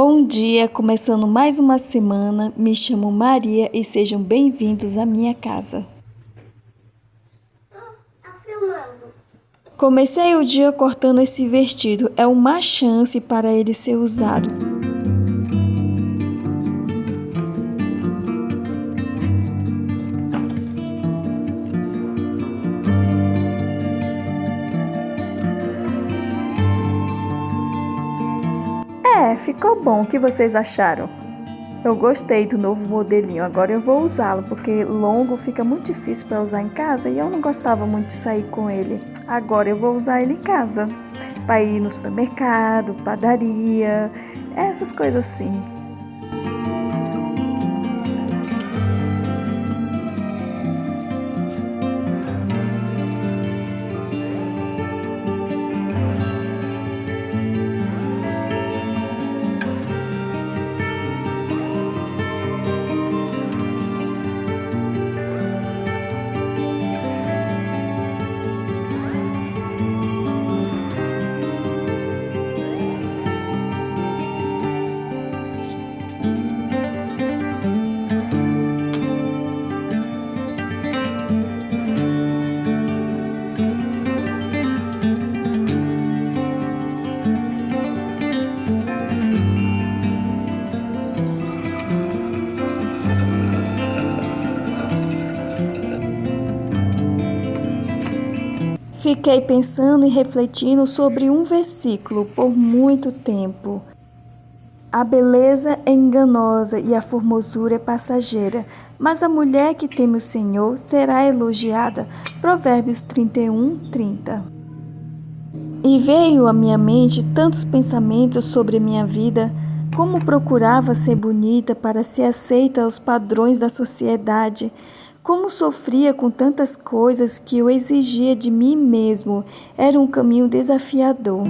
Bom dia, começando mais uma semana. Me chamo Maria e sejam bem-vindos à minha casa. Comecei o dia cortando esse vestido. É uma chance para ele ser usado. Ficou bom. O que vocês acharam? Eu gostei do novo modelinho. Agora eu vou usá-lo, porque longo fica muito difícil para usar em casa e eu não gostava muito de sair com ele. Agora eu vou usar ele em casa, para ir no supermercado, padaria, essas coisas assim. Fiquei pensando e refletindo sobre um versículo por muito tempo. A beleza é enganosa e a formosura é passageira, mas a mulher que teme o Senhor será elogiada. Provérbios 31:30. E veio à minha mente tantos pensamentos sobre a minha vida, como procurava ser bonita para ser aceita aos padrões da sociedade, como sofria com tantas coisas que eu exigia de mim mesmo. Era um caminho desafiador.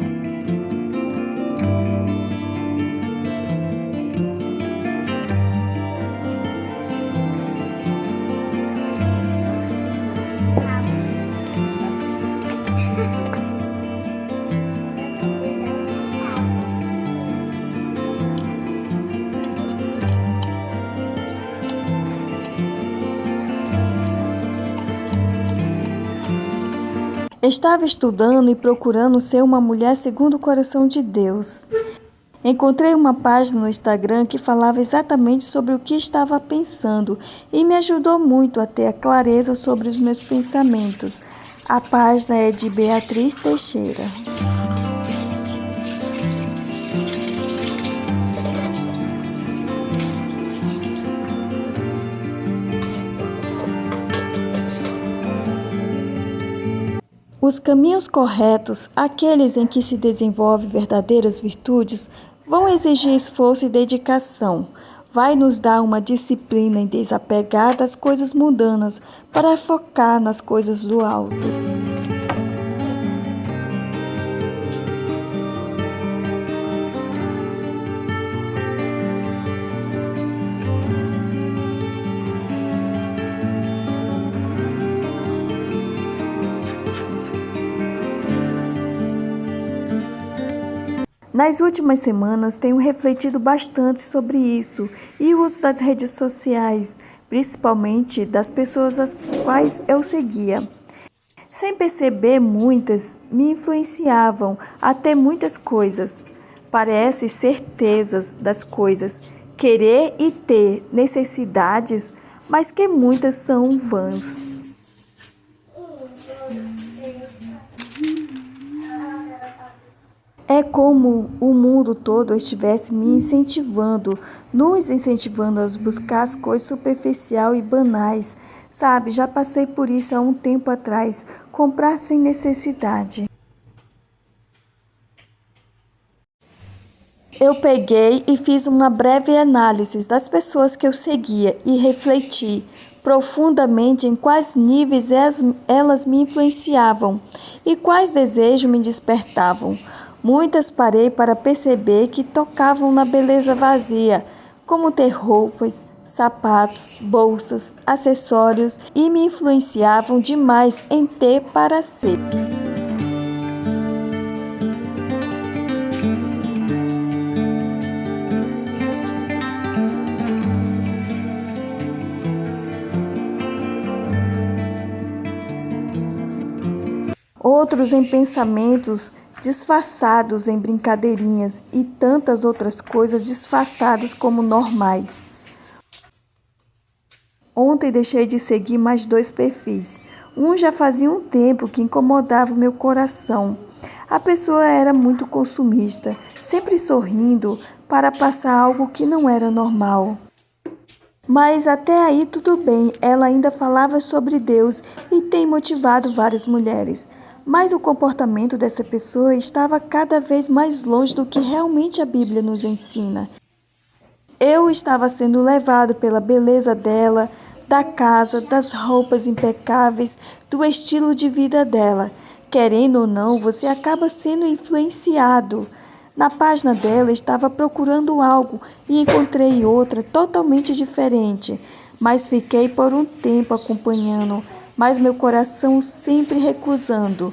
Estava estudando e procurando ser uma mulher segundo o coração de Deus. Encontrei uma página no Instagram que falava exatamente sobre o que estava pensando e me ajudou muito a ter a clareza sobre os meus pensamentos. A página é de Beatriz Teixeira. Os caminhos corretos, aqueles em que se desenvolvem verdadeiras virtudes, vão exigir esforço e dedicação. Vai nos dar uma disciplina em desapegar das coisas mundanas para focar nas coisas do alto. Nas últimas semanas, tenho refletido bastante sobre isso e o uso das redes sociais, principalmente das pessoas às quais eu seguia. Sem perceber, muitas me influenciavam a ter muitas coisas. Parece certezas das coisas, querer e ter necessidades, mas que muitas são vãs. É como o mundo todo estivesse me incentivando, nos incentivando a buscar as coisas superficiais e banais. Sabe, já passei por isso há um tempo atrás, comprar sem necessidade. Eu peguei e fiz uma breve análise das pessoas que eu seguia e refleti profundamente em quais níveis elas me influenciavam e quais desejos me despertavam. Muitas parei para perceber que tocavam na beleza vazia, como ter roupas, sapatos, bolsas, acessórios e me influenciavam demais em ter para ser. outros em pensamentos disfarçados em brincadeirinhas e tantas outras coisas disfarçadas como normais. Ontem deixei de seguir mais 2 perfis. Um já fazia um tempo que incomodava o meu coração. A pessoa era muito consumista, sempre sorrindo para passar algo que não era normal. Mas até aí tudo bem, ela ainda falava sobre Deus e tem motivado várias mulheres. Mas o comportamento dessa pessoa estava cada vez mais longe do que realmente a Bíblia nos ensina. Eu estava sendo levado pela beleza dela, da casa, das roupas impecáveis, do estilo de vida dela. Querendo ou não, você acaba sendo influenciado. Na página dela estava procurando algo e encontrei outra totalmente diferente, mas fiquei por um tempo acompanhando, mas meu coração sempre recusando.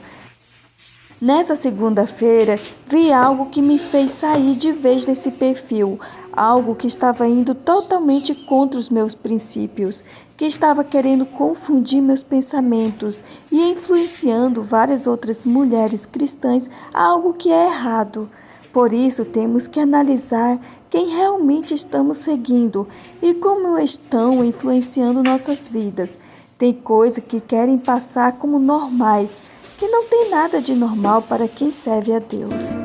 Nessa segunda-feira, vi algo que me fez sair de vez desse perfil, algo que estava indo totalmente contra os meus princípios, que estava querendo confundir meus pensamentos e influenciando várias outras mulheres cristãs a algo que é errado. Por isso, temos que analisar quem realmente estamos seguindo e como estão influenciando nossas vidas. Tem coisas que querem passar como normais, que não tem nada de normal para quem serve a Deus.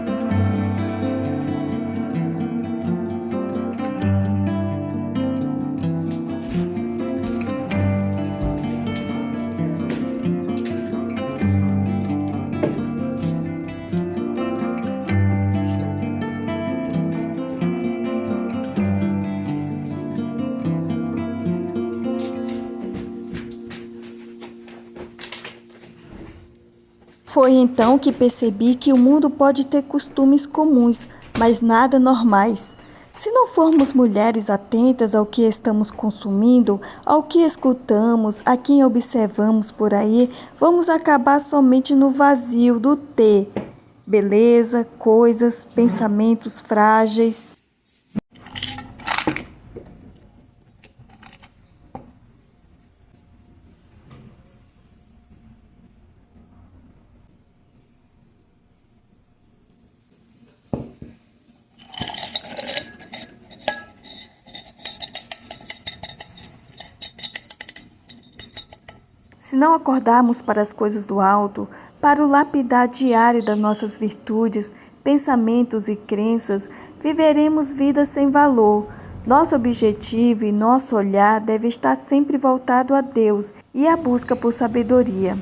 Foi então que percebi que o mundo pode ter costumes comuns, mas nada normais. Se não formos mulheres atentas ao que estamos consumindo, ao que escutamos, a quem observamos por aí, vamos acabar somente no vazio do ter. Beleza, coisas, pensamentos frágeis. Se não acordarmos para as coisas do alto, para o lapidar diário das nossas virtudes, pensamentos e crenças, viveremos vidas sem valor. Nosso objetivo e nosso olhar deve estar sempre voltado a Deus e à busca por sabedoria.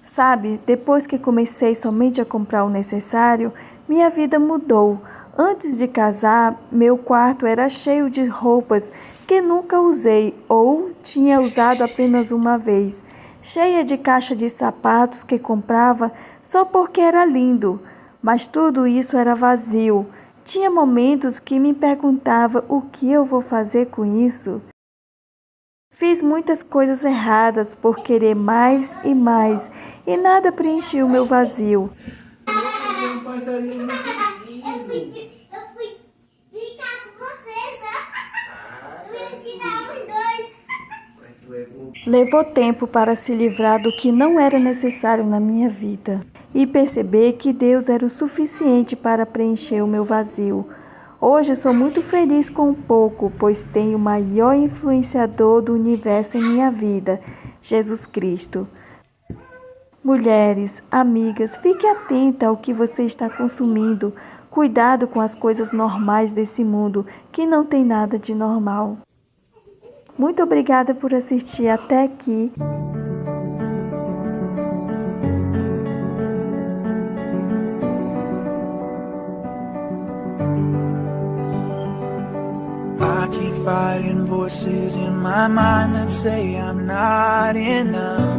Sabe, depois que comecei somente a comprar o necessário, minha vida mudou. Antes de casar, meu quarto era cheio de roupas que nunca usei ou tinha usado apenas uma vez, cheia de caixa de sapatos que comprava só porque era lindo, mas tudo isso era vazio. Tinha momentos que me perguntava o que eu vou fazer com isso. Fiz muitas coisas erradas por querer mais e nada preencheu o meu vazio. Eu fui brincar com vocês, ó. Eu ia ensinar os dois. Levou tempo para se livrar do que não era necessário na minha vida e perceber que Deus era o suficiente para preencher o meu vazio. Hoje sou muito feliz com o pouco, pois tenho o maior influenciador do universo em minha vida, Jesus Cristo. Mulheres, amigas, fique atenta ao que você está consumindo. Cuidado com as coisas normais desse mundo, que não tem nada de normal. Muito obrigada por assistir até aqui. I keep fighting voices in my mind that say I'm not enough.